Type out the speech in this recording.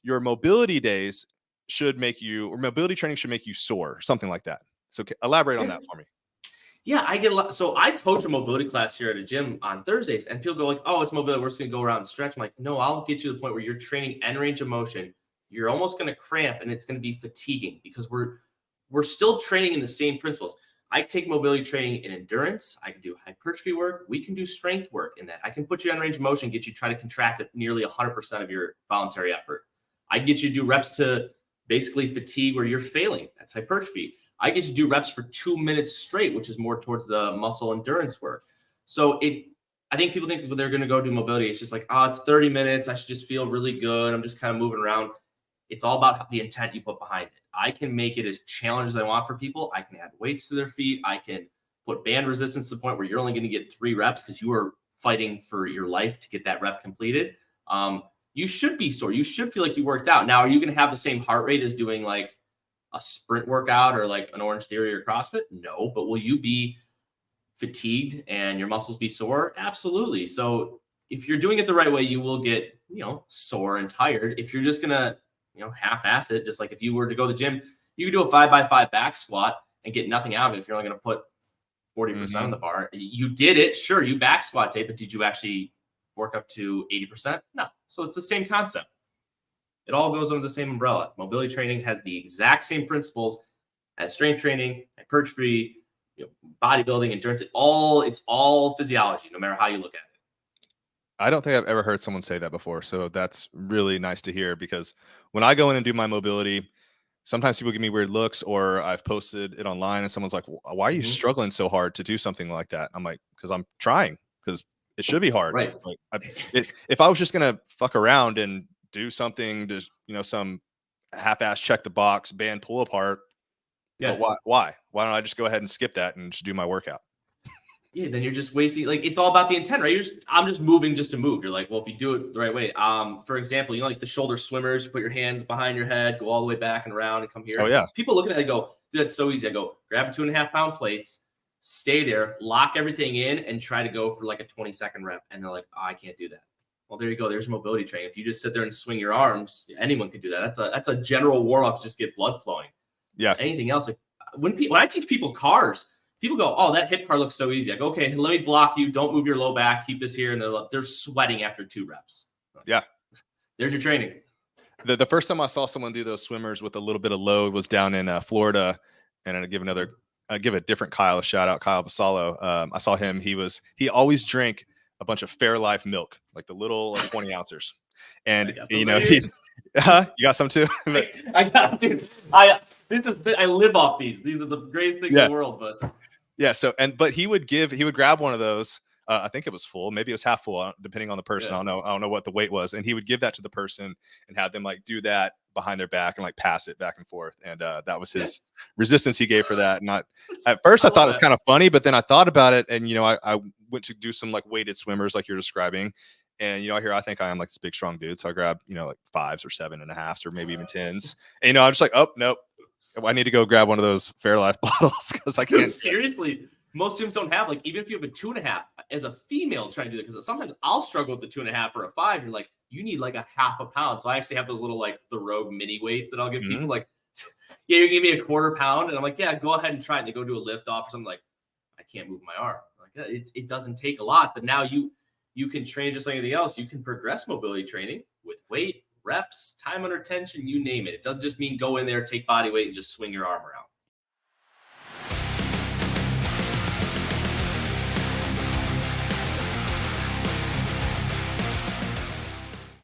your mobility days mobility training should make you sore, something like that. So elaborate on that for me. Yeah, I get a lot. So I coach a mobility class here at a gym on Thursdays, and people go like, "Oh, it's mobility. We're just gonna go around and stretch." I'm like, "No, I'll get you to the point where you're training end range of motion. You're almost gonna cramp, and it's gonna be fatiguing because we're still training in the same principles. I can take mobility training in endurance. I can do hypertrophy work. We can do strength work in that. I can put you on range of motion, get you to try to contract at nearly 100% of your voluntary effort. I can get you to do reps to basically fatigue where you're failing. That's hypertrophy. I get you to do reps for 2 minutes straight, which is more towards the muscle endurance work. So I think people think when they're going to go do mobility, it's just like, oh, it's 30 minutes. I should just feel really good. I'm just kind of moving around. It's all about the intent you put behind it. I can make it as challenging as I want for people. I can add weights to their feet. I can put band resistance to the point where you're only going to get 3 reps because you are fighting for your life to get that rep completed. You should be sore. You should feel like you worked out. Now, are you going to have the same heart rate as doing like a sprint workout or like an Orange Theory or CrossFit? No, but will you be fatigued and your muscles be sore? Absolutely. So if you're doing it the right way, you will get, sore and tired. If you're just going to, half-ass it, just like if you were to go to the gym, you could do a 5x5 back squat and get nothing out of it if you're only going to put 40% on the bar. You did it. Sure, you back squat tape, but did you actually work up to 80%? No. So it's the same concept. It all goes under the same umbrella. Mobility training has the exact same principles as strength training, hypertrophy, bodybuilding, endurance. It's all physiology, no matter how you look at it. I don't think I've ever heard someone say that before. So that's really nice to hear, because when I go in and do my mobility, sometimes people give me weird looks, or I've posted it online and someone's like, why are you struggling so hard to do something like that? I'm like, because I'm trying, because it should be hard. Right. Like if I was just going to fuck around and do something to, some half-ass check the box band pull apart. Yeah. But why don't I just go ahead and skip that and just do my workout? Yeah, then you're just wasting. Like, it's all about the intent, right? I'm just moving just to move. You're like, well, if you do it the right way, for example, like the shoulder swimmers, you put your hands behind your head, go all the way back and around and come here. Oh yeah. People look at that and go, dude, that's so easy. I go, grab 2.5 pound plates, stay there, lock everything in, and try to go for like a 20-second rep. And they're like, oh, I can't do that. Well, there you go. There's mobility training. If you just sit there and swing your arms, anyone could do that. That's a general warm up to just get blood flowing. Yeah. Anything else, like when I teach people cars, people go, oh, that hip car looks so easy. I go, okay, let me block you. Don't move your low back. Keep this here. And they're sweating after 2 reps. Yeah. There's your training. The first time I saw someone do those swimmers with a little bit of load was down in Florida. And I give a different Kyle a shout out, Kyle Basalo. I saw him. He always drank a bunch of Fairlife milk, like the little 20 ounces. And you got some too. I got, dude. I live off these. These are the greatest things in the world. But yeah. So but he would grab one of those. I think it was full. Maybe it was half full, depending on the person. Yeah. I don't know what the weight was. And he would give that to the person and have them like do that behind their back and like pass it back and forth. And that was his resistance he gave for that. And at first I thought it was kind of funny, but then I thought about it, and I went to do some like weighted swimmers like you're describing. And, I think I am like this big, strong dude. So I grab, like 5s or 7.5s or maybe even 10s. And, I'm just like, oh, nope. I need to go grab one of those Fairlife bottles because I can't. Seriously, most gyms don't have, like, even if you have a 2.5 as a female trying to do it, because sometimes I'll struggle with the 2.5 or a 5. You're like, you need like a half a pound. So I actually have those little, like the Rogue mini weights that I'll give people like, yeah, you give me a 1/4 pound. And I'm like, yeah, go ahead and try it. And they go do a lift off or something, like, I can't move my arm. I'm like, it doesn't take a lot, but now you can train just like anything else. You can progress mobility training with weight, reps, time under tension, you name it. It doesn't just mean go in there, take body weight, and just swing your arm around.